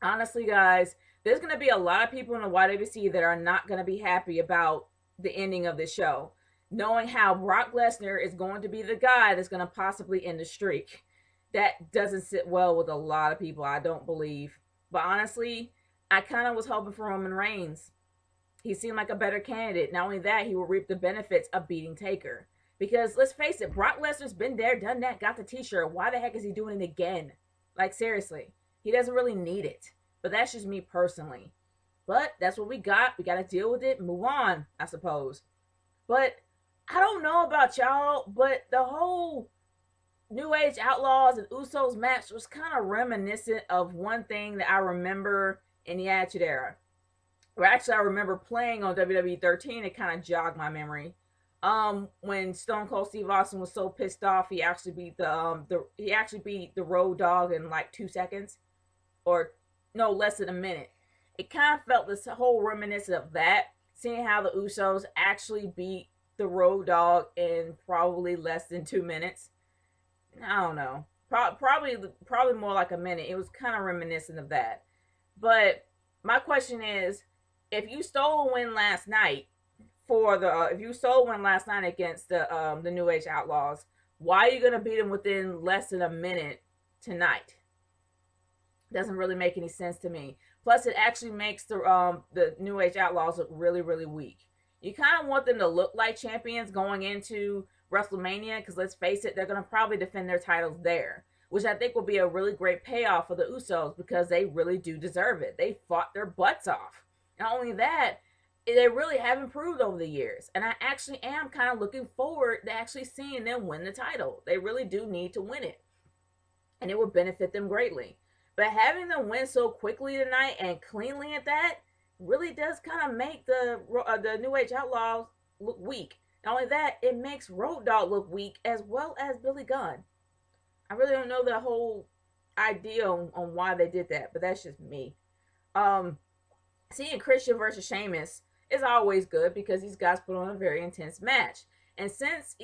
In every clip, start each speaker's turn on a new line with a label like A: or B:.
A: Honestly, guys, there's going to be a lot of people in the YWC that are not going to be happy about the ending of the show, knowing how Brock Lesnar is going to be the guy that's going to possibly end the streak. That doesn't sit well with a lot of people, I don't believe. But honestly, I kind of was hoping for Roman Reigns. He seemed like a better candidate. Not only that, he will reap the benefits of beating Taker. Because let's face it, Brock Lesnar's been there, done that, got the t-shirt. Why the heck is he doing it again? Like, seriously. He doesn't really need it. But that's just me personally. But that's what we got. We got to deal with it, move on, I suppose. But I don't know about y'all, but the whole New Age Outlaws and Usos match was kind of reminiscent of one thing that I remember in the Attitude Era. Or actually, I remember playing on WWE 13. It kind of jogged my memory. When Stone Cold Steve Austin was so pissed off, he actually beat the Road Dogg in like 2 seconds, or no, less than a minute. It kind of felt this whole reminiscent of that, seeing how the Usos actually beat the Road Dogg in probably less than 2 minutes. I don't know, probably more like a minute. It was kind of reminiscent of that. But my question is, if you stole a win last night if you stole one last night against the New Age Outlaws, why are you gonna beat them within less than a minute tonight? Doesn't really make any sense to me. Plus, it actually makes the New Age Outlaws look really, really weak. You kind of want them to look like champions going into WrestleMania, because let's face it, they're going to probably defend their titles there, which I think will be a really great payoff for the Usos, because they really do deserve it. They fought their butts off. Not only that, they really have improved over the years, and I actually am kind of looking forward to actually seeing them win the title. They really do need to win it, and it would benefit them greatly. But having them win so quickly tonight and cleanly at that really does kind of make the New Age Outlaws look weak. Not only that, it makes Road Dogg look weak, as well as Billy Gunn. I really don't know the whole idea on why they did that, but that's just me. Um, Seeing Christian versus Sheamus is always good, because these guys put on a very intense match. And since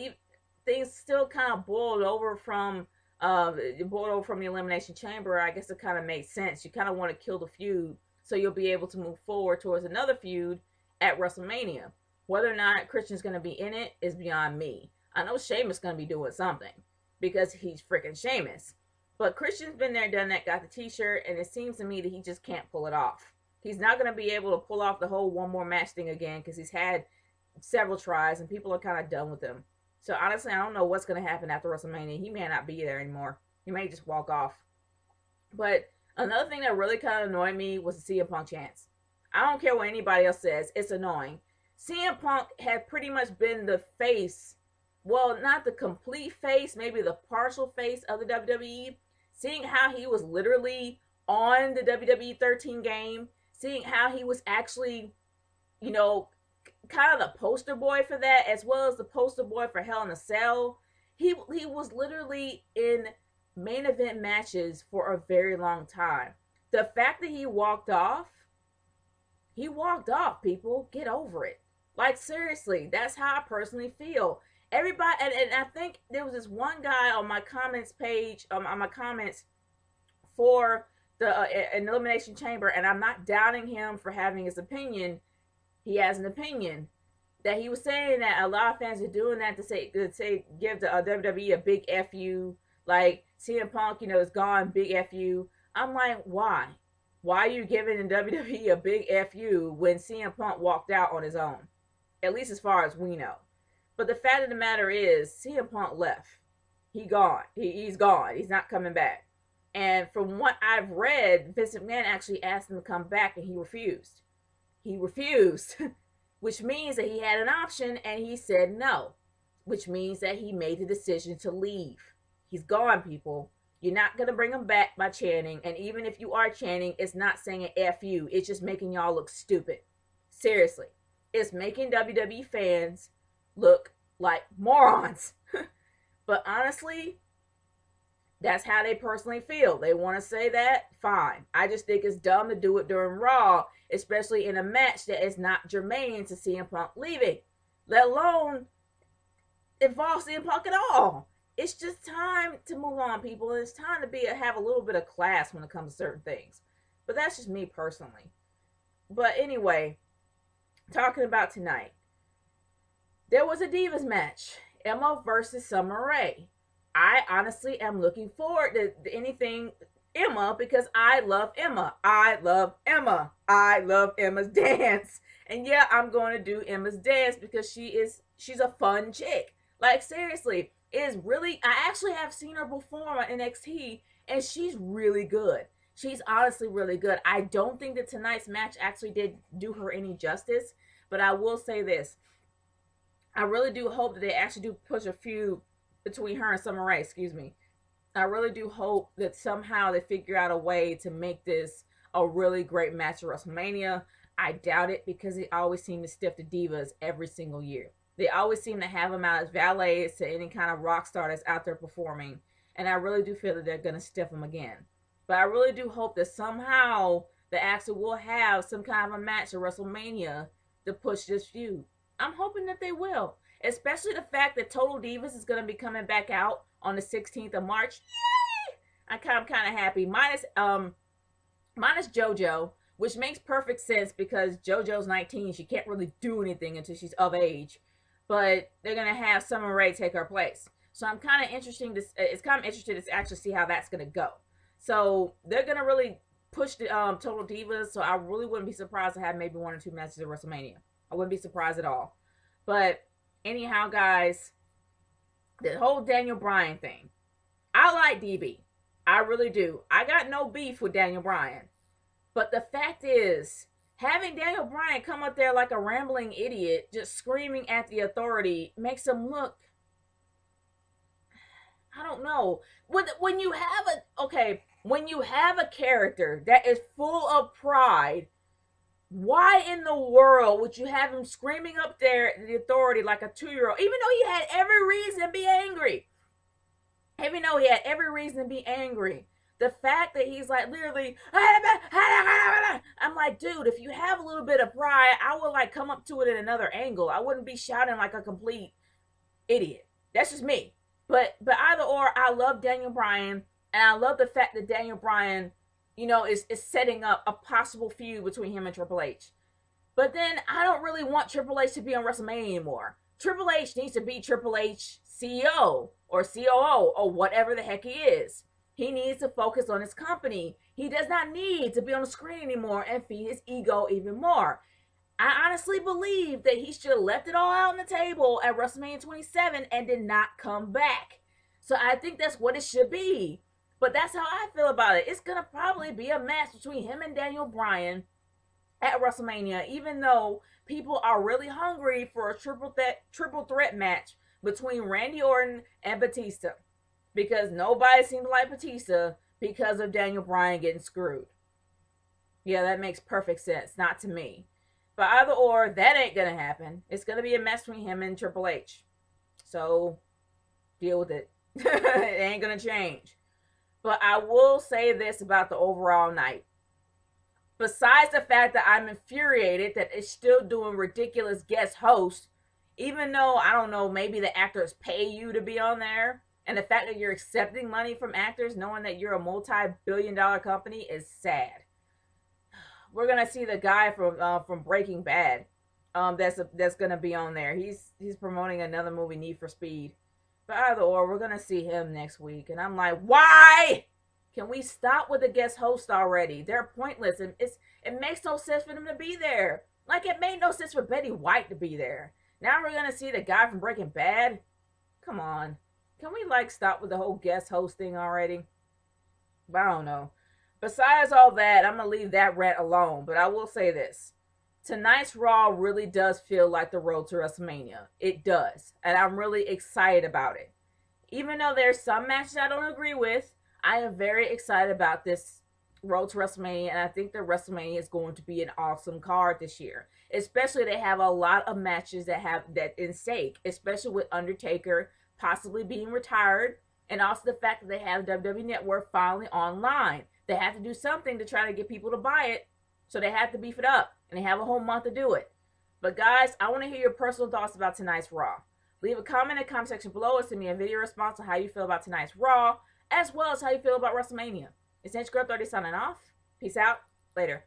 A: things still kind of boiled over from the Elimination Chamber, I guess it kind of makes sense. You kind of want to kill the feud, so you'll be able to move forward towards another feud at WrestleMania. Whether or not Christian's going to be in it is beyond me. I know Sheamus is going to be doing something, because he's freaking Sheamus. But Christian's been there, done that, got the t-shirt, and it seems to me that he just can't pull it off. He's not going to be able to pull off the whole one more match thing again, because he's had several tries and people are kind of done with him. So honestly, I don't know what's going to happen after WrestleMania. He may not be there anymore. He may just walk off. But another thing that really kind of annoyed me was the CM Punk chants. I don't care what anybody else says. It's annoying. CM Punk had pretty much been the face, well, not the complete face, maybe the partial face of the WWE. Seeing how he was literally on the WWE 13 game, seeing how he was actually, you know, kind of the poster boy for that, as well as the poster boy for Hell in a Cell. He was literally in main event matches for a very long time. The fact that he walked off, people. Get over it. Like, seriously, that's how I personally feel. Everybody, and I think there was this one guy on my comments page, on my comments for an Elimination Chamber, and I'm not doubting him for having his opinion. He has an opinion, that he was saying that a lot of fans are doing that to say give the WWE a big fu, like CM Punk, is gone, big fu. I'm like, why? Why are you giving the WWE a big fu when CM Punk walked out on his own? At least as far as we know. But the fact of the matter is, CM Punk left. He's gone. He's not coming back. And from what I've read, Vince McMahon actually asked him to come back, and he refused. He refused, which means that he had an option, and he said no, which means that he made the decision to leave. He's gone, people. You're not going to bring him back by chanting, and even if you are chanting, it's not saying an F you. It's just making y'all look stupid. Seriously. It's making WWE fans look like morons. But honestly, that's how they personally feel. They want to say that, fine. I just think it's dumb to do it during Raw, especially in a match that is not germane to CM Punk leaving, let alone involve CM Punk at all. It's just time to move on, people. It's time to have a little bit of class when it comes to certain things. But that's just me personally. But anyway, talking about tonight, there was a Divas match. Emma versus Summer Rae. I honestly am looking forward to anything Emma because I love Emma. I love Emma. I love Emma's dance. And yeah, I'm going to do Emma's dance because she's a fun chick. Like seriously, it is really I actually have seen her perform on NXT and she's really good. She's honestly really good. I don't think that tonight's match actually did do her any justice, but I will say this. I really do hope that they actually do push a feud between her and Summer Rae, excuse me. I really do hope that somehow they figure out a way to make this a really great match at WrestleMania. I doubt it because they always seem to stiff the Divas every single year. They always seem to have them out as valets to any kind of rock star that's out there performing. And I really do feel that they're going to stiff them again. But I really do hope that somehow the actually will have some kind of a match at WrestleMania to push this feud. I'm hoping that they will. Especially the fact that Total Divas is going to be coming back out on the 16th of March. Yay! I'm kind of happy. Minus JoJo, which makes perfect sense because JoJo's 19. She can't really do anything until she's of age. But they're going to have Summer Rae take her place. So I'm kind of interested to actually see how that's going to go. So they're going to really push the Total Divas. So I really wouldn't be surprised to have maybe 1 or 2 matches at WrestleMania. I wouldn't be surprised at all. But anyhow, guys, the whole Daniel Bryan thing. I like DB. I really do. I got no beef with Daniel Bryan. But the fact is, having Daniel Bryan come up there like a rambling idiot, just screaming at the authority, makes him look, I don't know. When you have a character that is full of pride, why in the world would you have him screaming up there at the authority like a 2-year-old, even though he had every reason to be angry? Even though he had every reason to be angry. The fact that he's like literally, I'm like, dude, if you have a little bit of pride, I would like come up to it in another angle. I wouldn't be shouting like a complete idiot. That's just me. But either or, I love Daniel Bryan, and I love the fact that Daniel Bryan, is setting up a possible feud between him and Triple H. But then I don't really want Triple H to be on WrestleMania anymore. Triple H needs to be Triple H CEO or COO or whatever the heck he is. He needs to focus on his company. He does not need to be on the screen anymore and feed his ego even more. I honestly believe that he should have left it all out on the table at WrestleMania 27 and did not come back. So I think that's what it should be. But that's how I feel about it. It's going to probably be a match between him and Daniel Bryan at WrestleMania, even though people are really hungry for a triple threat match between Randy Orton and Batista. Because nobody seems to like Batista because of Daniel Bryan getting screwed. Yeah, that makes perfect sense. Not to me. But either or, that ain't going to happen. It's going to be a match between him and Triple H. So, deal with it. It ain't going to change. But I will say this about the overall night. Besides the fact that I'm infuriated that it's still doing ridiculous guest hosts, even though, I don't know, maybe the actors pay you to be on there, and the fact that you're accepting money from actors knowing that you're a multi-billion-dollar company is sad. We're gonna see the guy from Breaking Bad, that's gonna be on there. He's promoting another movie, Need for Speed. But either or, we're gonna see him next week, and I'm like, why? Can we stop with the guest host already? They're pointless, and it makes no sense for them to be there. Like it made no sense for Betty White to be there. Now we're gonna see the guy from Breaking Bad. Come on, can we like stop with the whole guest host thing already? But I don't know. Besides all that, I'm going to leave that rant alone. But I will say this. Tonight's Raw really does feel like the road to WrestleMania. It does. And I'm really excited about it. Even though there's some matches I don't agree with, I am very excited about this road to WrestleMania. And I think that WrestleMania is going to be an awesome card this year. Especially they have a lot of matches that in stake. Especially with Undertaker possibly being retired. And also the fact that they have WWE Network finally online. They have to do something to try to get people to buy it. So they have to beef it up. And they have a whole month to do it. But guys, I want to hear your personal thoughts about tonight's Raw. Leave a comment in the comment section below and send me a video response on how you feel about tonight's Raw. As well as how you feel about WrestleMania. It's Girl 30 signing off. Peace out. Later.